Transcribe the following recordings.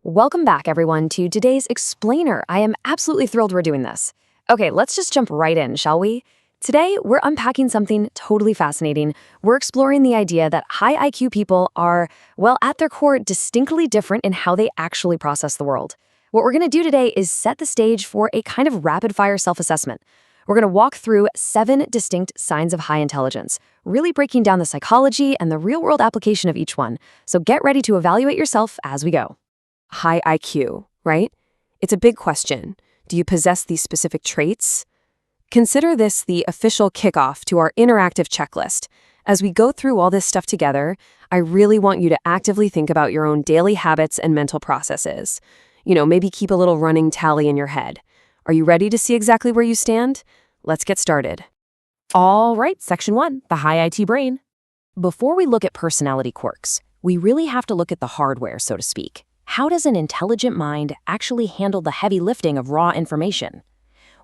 Welcome back, everyone, to today's Explainer. I am absolutely thrilled we're doing this. Okay, let's just jump right in, shall we? Today, we're unpacking something totally fascinating. We're exploring the idea that high IQ people are, well, at their core, distinctly different in how they actually process the world. What we're going to do today is set the stage for a kind of rapid-fire self-assessment. We're going to walk through 7 distinct signs of high intelligence, really breaking down the psychology and the real-world application of each one. So get ready to evaluate yourself as we go. High IQ, right? It's a big question. Do you possess these specific traits? Consider this the official kickoff to our interactive checklist. As we go through all this stuff together, I really want you to actively think about your own daily habits and mental processes. Maybe keep a little running tally in your head. Are you ready to see exactly where you stand? Let's get started. All right, Section 1, the high IT brain. Before we look at personality quirks, we really have to look at the hardware, so to speak. How does an intelligent mind actually handle the heavy lifting of raw information?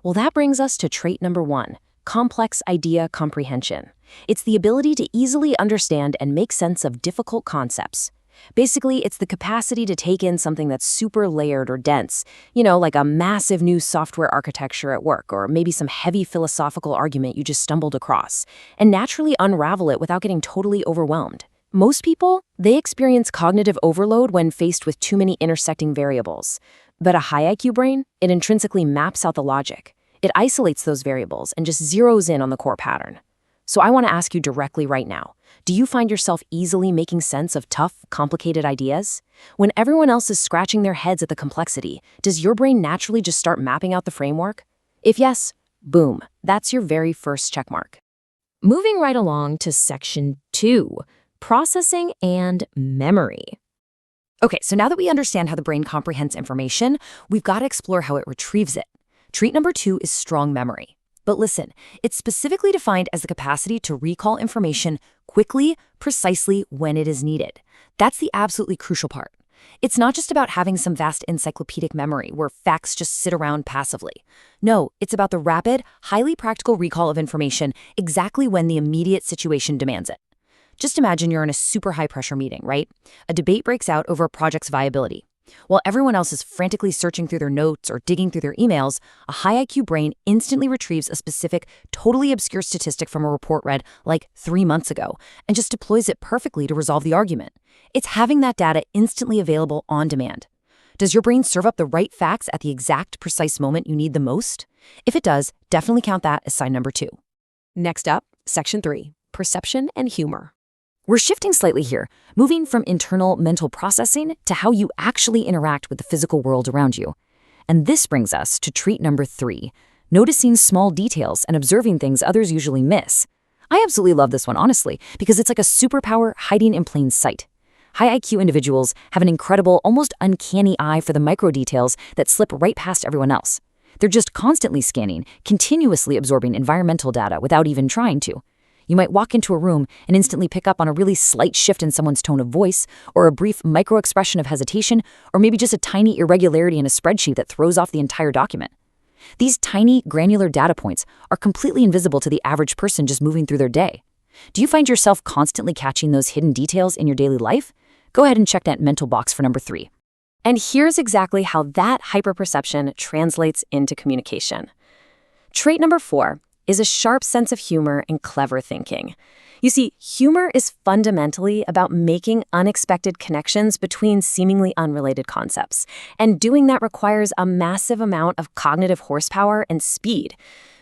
Well, that brings us to trait number 1, complex idea comprehension. It's the ability to easily understand and make sense of difficult concepts. Basically, it's the capacity to take in something that's super layered or dense, like a massive new software architecture at work, or maybe some heavy philosophical argument you just stumbled across, and naturally unravel it without getting totally overwhelmed. Most people, they experience cognitive overload when faced with too many intersecting variables. But a high IQ brain, it intrinsically maps out the logic. It isolates those variables and just zeroes in on the core pattern. So I want to ask you directly right now, do you find yourself easily making sense of tough, complicated ideas? When everyone else is scratching their heads at the complexity, does your brain naturally just start mapping out the framework? If yes, boom, that's your very first checkmark. Moving right along to Section 2. Processing and memory. Okay, so now that we understand how the brain comprehends information, we've got to explore how it retrieves it. Trait number 2 is strong memory. But listen, it's specifically defined as the capacity to recall information quickly, precisely when it is needed. That's the absolutely crucial part. It's not just about having some vast encyclopedic memory where facts just sit around passively. No, it's about the rapid, highly practical recall of information exactly when the immediate situation demands it. Just imagine you're in a super high-pressure meeting, right? A debate breaks out over a project's viability. While everyone else is frantically searching through their notes or digging through their emails, a high IQ brain instantly retrieves a specific, totally obscure statistic from a report read like 3 months ago and just deploys it perfectly to resolve the argument. It's having that data instantly available on demand. Does your brain serve up the right facts at the exact, precise moment you need the most? If it does, definitely count that as sign number 2. Next up, Section 3, perception and humor. We're shifting slightly here, moving from internal mental processing to how you actually interact with the physical world around you. And this brings us to trait number 3, noticing small details and observing things others usually miss. I absolutely love this one, honestly, because it's like a superpower hiding in plain sight. High IQ individuals have an incredible, almost uncanny eye for the micro details that slip right past everyone else. They're just constantly scanning, continuously absorbing environmental data without even trying to. You might walk into a room and instantly pick up on a really slight shift in someone's tone of voice, or a brief micro-expression of hesitation, or maybe just a tiny irregularity in a spreadsheet that throws off the entire document. These tiny, granular data points are completely invisible to the average person just moving through their day. Do you find yourself constantly catching those hidden details in your daily life? Go ahead and check that mental box for number 3. And here's exactly how that hyperperception translates into communication. Trait number 4 is a sharp sense of humor and clever thinking. You see, humor is fundamentally about making unexpected connections between seemingly unrelated concepts, and doing that requires a massive amount of cognitive horsepower and speed.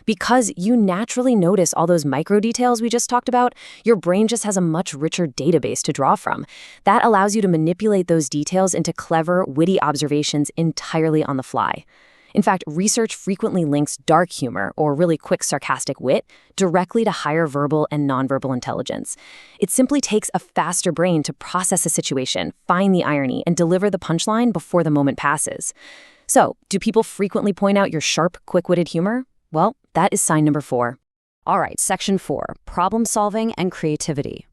Because you naturally notice all those micro details we just talked about, your brain just has a much richer database to draw from. That allows you to manipulate those details into clever, witty observations entirely on the fly. In fact, research frequently links dark humor, or really quick sarcastic wit, directly to higher verbal and nonverbal intelligence. It simply takes a faster brain to process a situation, find the irony, and deliver the punchline before the moment passes. So, do people frequently point out your sharp, quick-witted humor? Well, that is sign number 4. All right, Section 4, problem solving and creativity.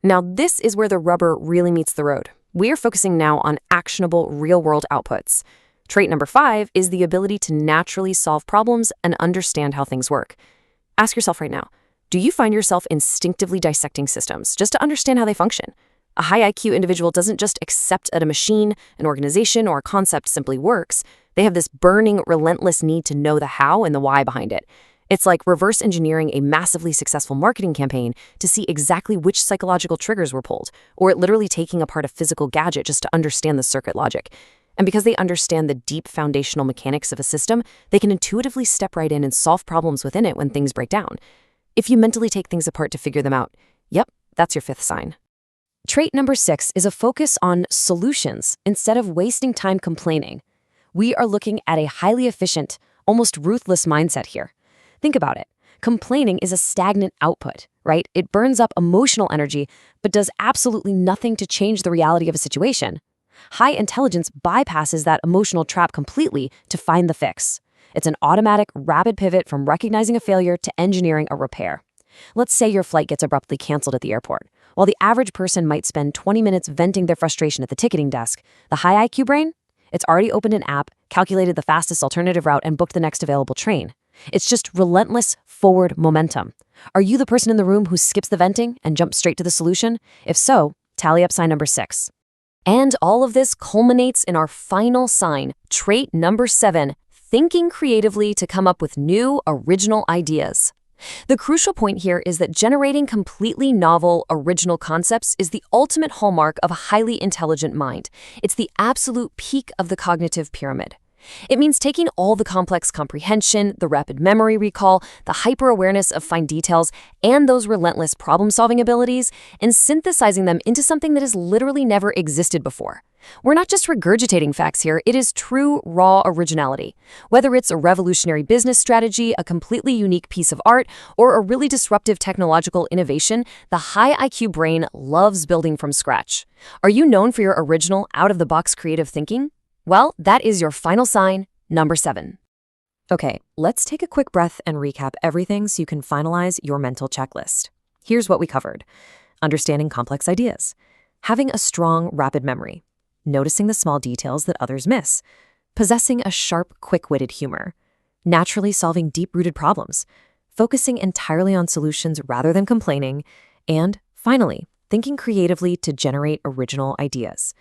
Now, this is where the rubber really meets the road. We are focusing now on actionable, real-world outputs. Trait number 5 is the ability to naturally solve problems and understand how things work. Ask yourself right now, do you find yourself instinctively dissecting systems just to understand how they function? A high IQ individual doesn't just accept that a machine, an organization, or a concept simply works. They have this burning, relentless need to know the how and the why behind it. It's like reverse engineering a massively successful marketing campaign to see exactly which psychological triggers were pulled, or literally taking apart a physical gadget just to understand the circuit logic. And because they understand the deep foundational mechanics of a system, they can intuitively step right in and solve problems within it when things break down. If you mentally take things apart to figure them out, yep, that's your fifth sign. Trait number 6 is a focus on solutions instead of wasting time complaining. We are looking at a highly efficient, almost ruthless mindset here. Think about it. Complaining is a stagnant output, right? It burns up emotional energy, but does absolutely nothing to change the reality of a situation. High intelligence bypasses that emotional trap completely to find the fix. It's an automatic, rapid pivot from recognizing a failure to engineering a repair. Let's say your flight gets abruptly canceled at the airport. While the average person might spend 20 minutes venting their frustration at the ticketing desk, the high IQ brain? It's already opened an app, calculated the fastest alternative route, and booked the next available train. It's just relentless forward momentum. Are you the person in the room who skips the venting and jumps straight to the solution? If so, tally up sign number 6. And all of this culminates in our final sign, trait number 7, thinking creatively to come up with new, original ideas. The crucial point here is that generating completely novel, original concepts is the ultimate hallmark of a highly intelligent mind. It's the absolute peak of the cognitive pyramid. It means taking all the complex comprehension, the rapid memory recall, the hyper-awareness of fine details, and those relentless problem-solving abilities, and synthesizing them into something that has literally never existed before. We're not just regurgitating facts here, it is true, raw originality. Whether it's a revolutionary business strategy, a completely unique piece of art, or a really disruptive technological innovation, the high IQ brain loves building from scratch. Are you known for your original, out-of-the-box creative thinking? Well, that is your final sign, number 7. Okay, let's take a quick breath and recap everything so you can finalize your mental checklist. Here's what we covered. Understanding complex ideas. Having a strong, rapid memory. Noticing the small details that others miss. Possessing a sharp, quick-witted humor. Naturally solving deep-rooted problems. Focusing entirely on solutions rather than complaining. And, finally, thinking creatively to generate original ideas.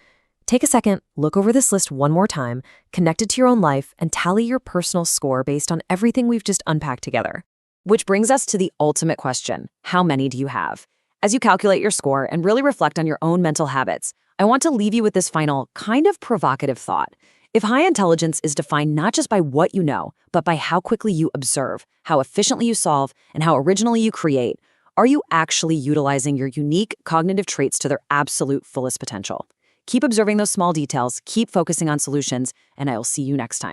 Take a second, look over this list one more time, connect it to your own life, and tally your personal score based on everything we've just unpacked together. Which brings us to the ultimate question: how many do you have? As you calculate your score and really reflect on your own mental habits, I want to leave you with this final, kind of provocative thought. If high intelligence is defined not just by what you know, but by how quickly you observe, how efficiently you solve, and how originally you create, are you actually utilizing your unique cognitive traits to their absolute fullest potential? Keep observing those small details, keep focusing on solutions, and I will see you next time.